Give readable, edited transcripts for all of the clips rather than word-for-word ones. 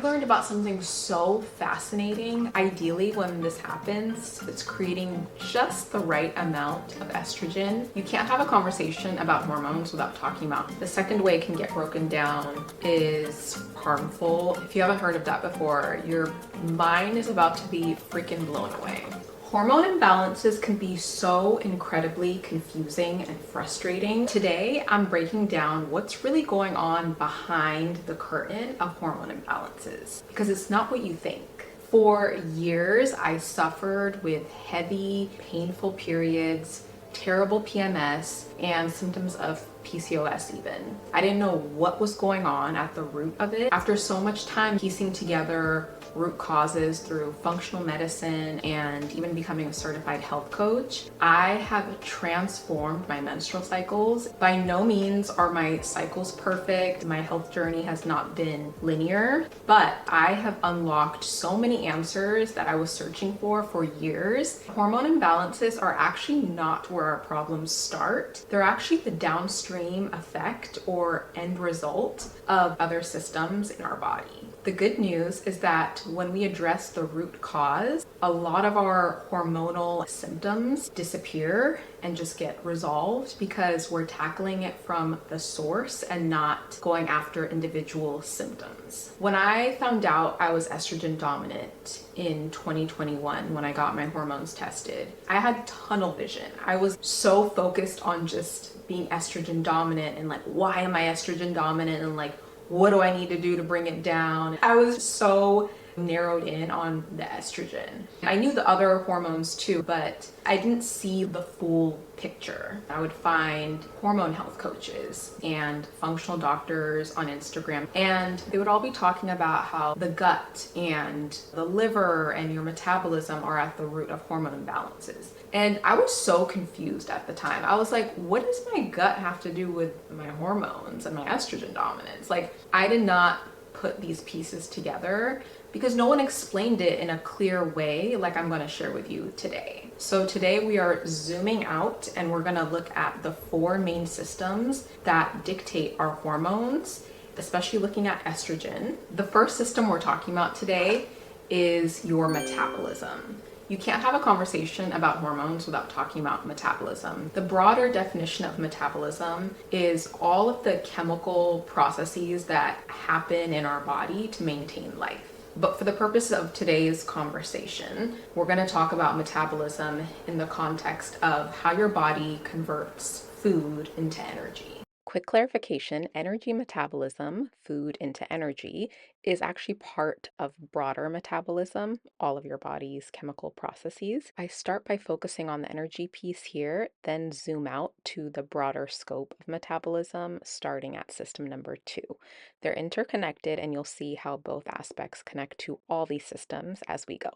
learned about something so fascinating. Ideally, when this happens, it's creating just the right amount of estrogen. You can't have a conversation about hormones without talking about the second way it can get broken down is harmful. If you haven't heard of that before, your mind is about to be freaking blown away. Hormone imbalances can be so incredibly confusing and frustrating. Today, I'm breaking down what's really going on behind the curtain of hormone imbalances, because it's not what you think. For years, I suffered with heavy, painful periods, terrible PMS, and symptoms of PCOS even. I didn't know what was going on at the root of it. After so much time piecing together root causes through functional medicine and even becoming a certified health coach, I have transformed my menstrual cycles. By no means are my cycles perfect. My health journey has not been linear, but I have unlocked so many answers that I was searching for years. Hormone imbalances are actually not where our problems start. They're actually the downstream effect or end result of other systems in our body. The good news is that when we address the root cause, a lot of our hormonal symptoms disappear and just get resolved because we're tackling it from the source and not going after individual symptoms. When I found out I was estrogen dominant in 2021, when I got my hormones tested, I had tunnel vision. I was so focused on just being estrogen dominant and like, why am I estrogen dominant? And like, what do I need to do to bring it down? I was so narrowed in on the estrogen. I knew the other hormones too, but I didn't see the full picture. I would find hormone health coaches and functional doctors on Instagram, and they would all be talking about how the gut and the liver and your metabolism are at the root of hormone imbalances. And I was so confused at the time. I was like, what does my gut have to do with my hormones and my estrogen dominance? Like, I did not put these pieces together because no one explained it in a clear way like I'm going to share with you today. So today we are zooming out and we're going to look at the 4 main systems that dictate our hormones, especially looking at estrogen. The first system we're talking about today is your metabolism. You can't have a conversation about hormones without talking about metabolism. The broader definition of metabolism is all of the chemical processes that happen in our body to maintain life. But for the purpose of today's conversation, we're going to talk about metabolism in the context of how your body converts food into energy. Quick clarification, energy metabolism, food into energy, is actually part of broader metabolism, all of your body's chemical processes. I start by focusing on the energy piece here, then zoom out to the broader scope of metabolism, starting at system number 2. They're interconnected, and you'll see how both aspects connect to all these systems as we go.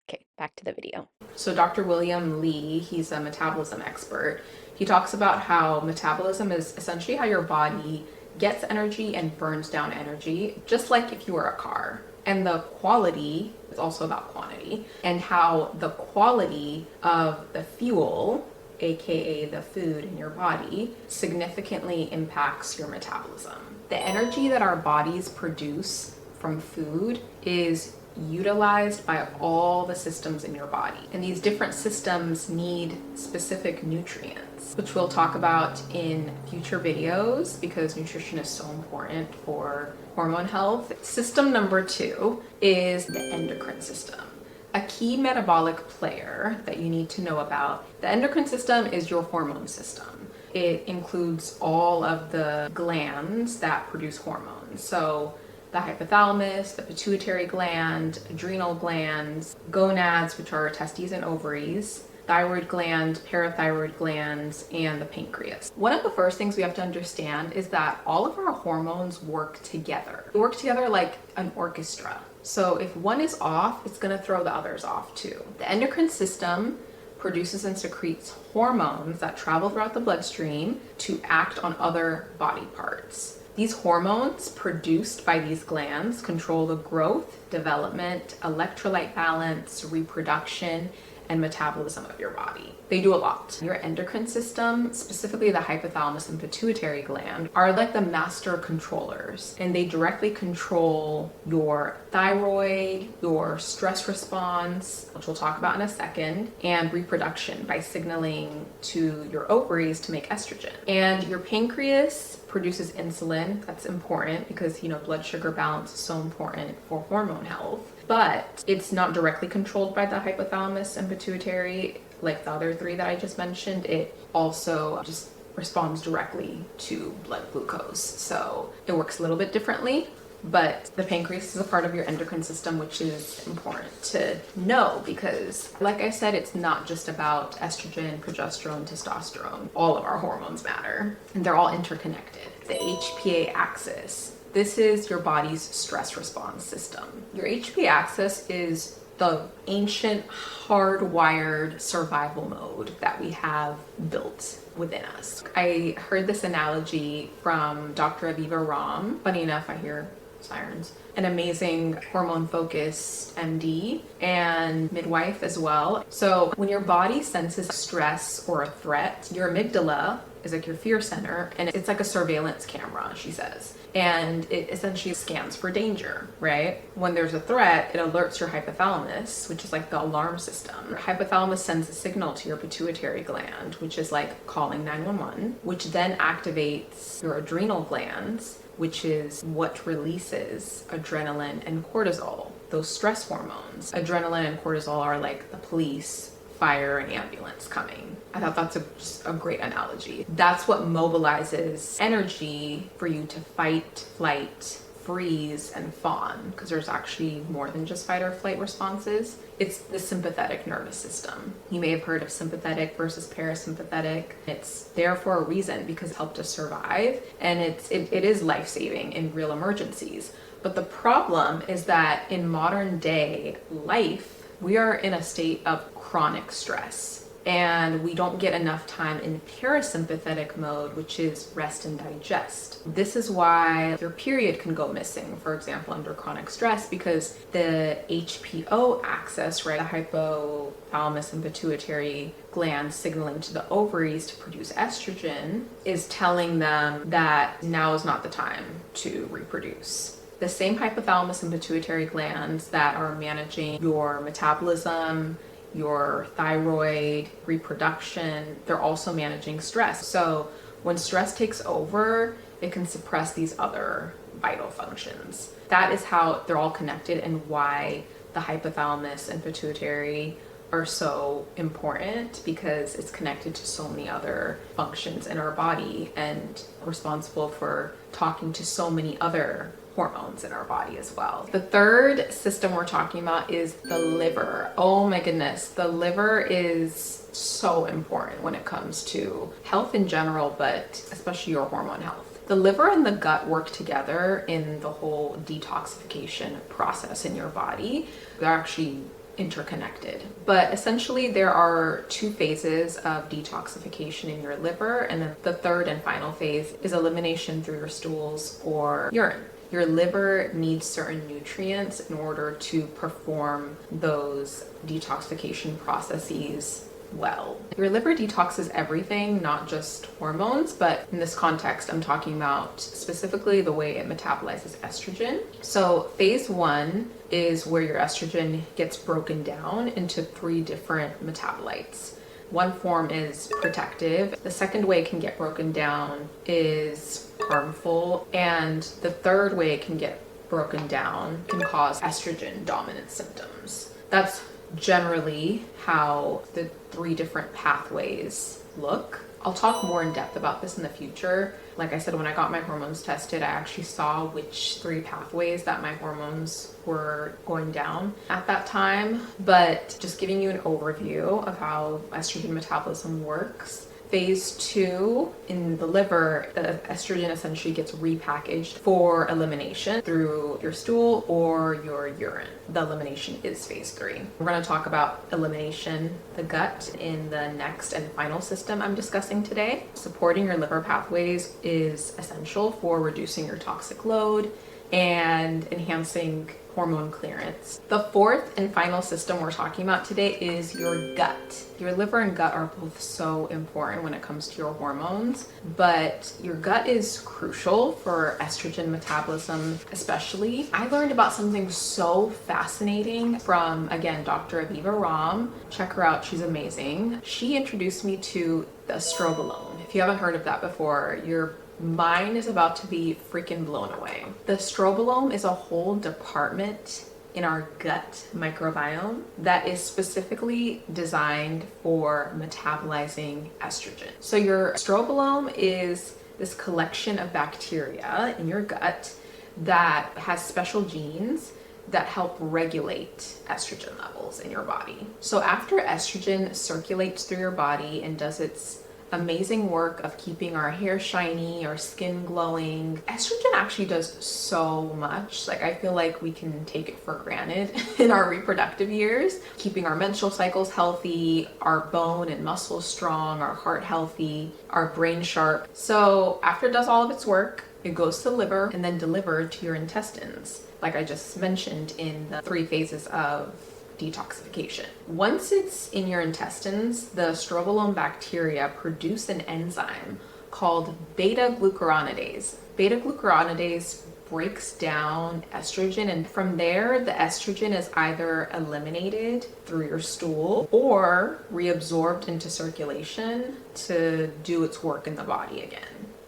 Okay, back to the video. So Dr. William Lee, he's a metabolism expert. He talks about how metabolism is essentially how your body gets energy and burns down energy, just like if you were a car. And the quality is also about quantity, and how the quality of the fuel, aka the food in your body, significantly impacts your metabolism. The energy that our bodies produce from food is utilized by all the systems in your body. And these different systems need specific nutrients, which we'll talk about in future videos because nutrition is so important for hormone health. System number 2 is the endocrine system. A key metabolic player that you need to know about. The endocrine system is your hormone system. It includes all of the glands that produce hormones. So the hypothalamus, the pituitary gland, adrenal glands, gonads, which are testes and ovaries, thyroid gland, parathyroid glands, and the pancreas. One of the first things we have to understand is that all of our hormones work together. They work together like an orchestra. So if one is off, it's going to throw the others off too. The endocrine system produces and secretes hormones that travel throughout the bloodstream to act on other body parts. These hormones produced by these glands control the growth, development, electrolyte balance, reproduction, and metabolism of your body. They do a lot. Your endocrine system, specifically the hypothalamus and pituitary gland, are like the master controllers, and they directly control your thyroid, your stress response, which we'll talk about in a second, and reproduction by signaling to your ovaries to make estrogen. And your pancreas produces insulin. That's important because, blood sugar balance is so important for hormone health. But it's not directly controlled by the hypothalamus and pituitary like the other three that I just mentioned. It also just responds directly to blood glucose. So it works a little bit differently. But the pancreas is a part of your endocrine system, which is important to know because, like I said, it's not just about estrogen, progesterone, testosterone. All of our hormones matter, and they're all interconnected. The HPA axis. This is your body's stress response system. Your HPA axis is the ancient hardwired survival mode that we have built within us. I heard this analogy from Dr. Aviva Ram. Funny enough, I hear sirens. An amazing hormone-focused MD and midwife as well. So when your body senses stress or a threat, your amygdala is like your fear center, and it's like a surveillance camera, she says. And it essentially scans for danger, right? When there's a threat, it alerts your hypothalamus, which is like the alarm system. Your hypothalamus sends a signal to your pituitary gland, which is like calling 911, which then activates your adrenal glands, which is what releases adrenaline and cortisol, those stress hormones. Adrenaline and cortisol are like the police, fire, and ambulance coming. I thought that's just a great analogy. That's what mobilizes energy for you to fight, flight, freeze, and fawn, because there's actually more than just fight or flight responses. It's the sympathetic nervous system. You may have heard of sympathetic versus parasympathetic. It's there for a reason because it helped us survive, and it is life-saving in real emergencies. But the problem is that in modern day life, we are in a state of chronic stress. And we don't get enough time in parasympathetic mode, which is rest and digest. This is why your period can go missing, for example, under chronic stress, because the HPA Axis, right, the hypothalamus and pituitary glands signaling to the ovaries to produce estrogen, is telling them that now is not the time to reproduce. The same hypothalamus and pituitary glands that are managing your metabolism, your thyroid, reproduction, they're also managing stress. So when stress takes over, it can suppress these other vital functions. That is how they're all connected and why the hypothalamus and pituitary are so important, because it's connected to so many other functions in our body and responsible for talking to so many other hormones in our body as well. The third system we're talking about is the liver. Oh my goodness, the liver is so important when it comes to health in general, but especially your hormone health. The liver and the gut work together in the whole detoxification process in your body. They're actually interconnected. But essentially there are two phases of detoxification in your liver, and then the third and final phase is elimination through your stools or urine. Your liver needs certain nutrients in order to perform those detoxification processes well. Your liver detoxes everything, not just hormones, but in this context, I'm talking about specifically the way it metabolizes estrogen. So phase one is where your estrogen gets broken down into 3 different metabolites. One form is protective. The second way it can get broken down is harmful. And the third way it can get broken down can cause estrogen dominant symptoms. That's generally how the 3 different pathways look. I'll talk more in depth about this in the future. Like I said, when I got my hormones tested, I actually saw which 3 pathways that my hormones were going down at that time. But just giving you an overview of how estrogen metabolism works. Phase 2 in the liver, the estrogen essentially gets repackaged for elimination through your stool or your urine. The elimination is phase 3. We're going to talk about elimination, the gut, in the next and final system I'm discussing today. Supporting your liver pathways is essential for reducing your toxic load and enhancing hormone clearance. The fourth and final system we're talking about today is your gut. Your liver and gut are both so important when it comes to your hormones, but your gut is crucial for estrogen metabolism, especially. I learned about something so fascinating from, again, Dr. Aviva Ram. Check her out, she's amazing. She introduced me to the estrogen. If you haven't heard of that before, your mind is about to be freaking blown away. The estrogen is a whole department in our gut microbiome that is specifically designed for metabolizing estrogen. So your estrogen is this collection of bacteria in your gut that has special genes that help regulate estrogen levels in your body. So after estrogen circulates through your body and does its amazing work of keeping our hair shiny, our skin glowing, estrogen actually does so much. Like, I feel like we can take it for granted in our reproductive years, keeping our menstrual cycles healthy, our bone and muscles strong, our heart healthy, our brain sharp. So after it does all of its work, it goes to the liver and then delivered to your intestines, like I just mentioned in the 3 phases of detoxification. Once it's in your intestines, the estrogen bacteria produce an enzyme called beta-glucuronidase. Beta-glucuronidase breaks down estrogen, and from there, the estrogen is either eliminated through your stool or reabsorbed into circulation to do its work in the body again.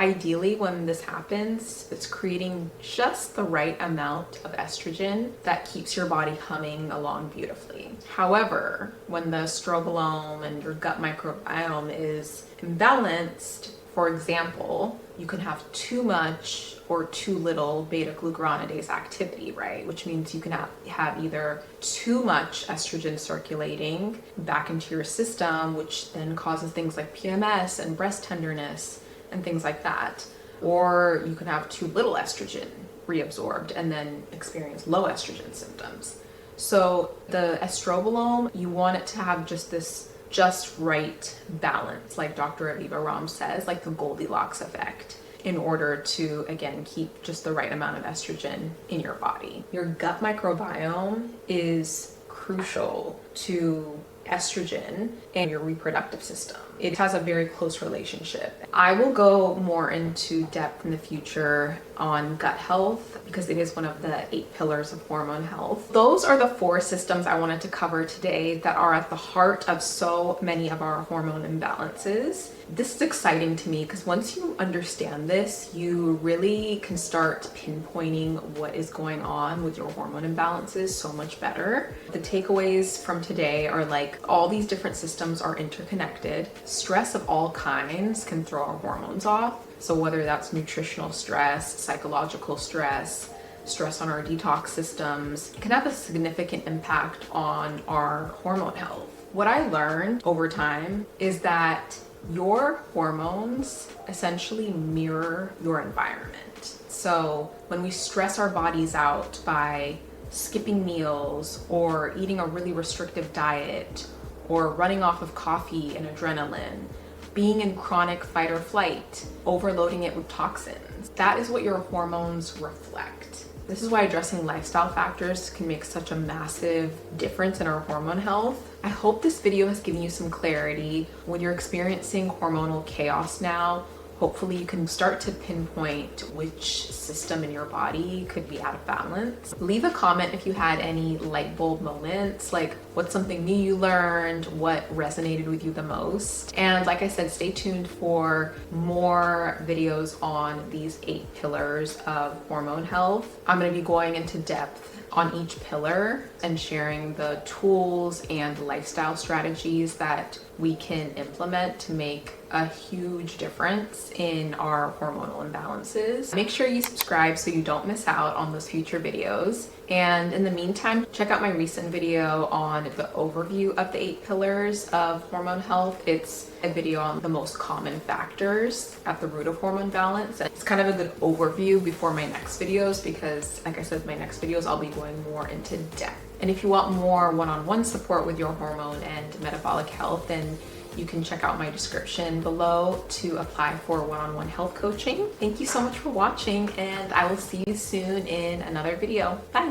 Ideally, when this happens, it's creating just the right amount of estrogen that keeps your body humming along beautifully. However, when the estrogen and your gut microbiome is imbalanced, for example, you can have too much or too little beta-glucuronidase activity, right? Which means you can have either too much estrogen circulating back into your system, which then causes things like PMS and breast tenderness and things like that. Or you can have too little estrogen reabsorbed and then experience low estrogen symptoms. So the estrogen, you want it to have just this just right balance, like Dr. Aviva Ram says, like the Goldilocks effect, in order to, again, keep just the right amount of estrogen in your body. Your gut microbiome is crucial to estrogen and your reproductive system. It has a very close relationship. I will go more into depth in the future on gut health because it is one of the 8 pillars of hormone health. Those are the 4 systems I wanted to cover today that are at the heart of so many of our hormone imbalances. This is exciting to me because once you understand this, you really can start pinpointing what is going on with your hormone imbalances so much better. The takeaways from today are like all these different systems are interconnected. Stress of all kinds can throw our hormones off. So whether that's nutritional stress, psychological stress, stress on our detox systems, it can have a significant impact on our hormone health. What I learned over time is that your hormones essentially mirror your environment. So when we stress our bodies out by skipping meals or eating a really restrictive diet or running off of coffee and adrenaline, being in chronic fight or flight, overloading it with toxins, that is what your hormones reflect. This is why addressing lifestyle factors can make such a massive difference in our hormone health. I hope this video has given you some clarity. When you're experiencing hormonal chaos now, hopefully you can start to pinpoint which system in your body could be out of balance. Leave a comment if you had any light bulb moments, like what's something new you learned, what resonated with you the most. And like I said, stay tuned for more videos on these 8 pillars of hormone health. I'm going to be going into depth on each pillar and sharing the tools and lifestyle strategies that we can implement to make a huge difference in our hormonal imbalances. Make sure you subscribe so you don't miss out on those future videos. And in the meantime, check out my recent video on the overview of the 8 pillars of hormone health. It's a video on the most common factors at the root of hormone balance. And it's kind of a good overview before my next videos because, like I said, my next videos I'll be going more into depth. And if you want more one-on-one support with your hormone and metabolic health, then you can check out my description below to apply for one-on-one health coaching. Thank you so much for watching, and I will see you soon in another video. Bye.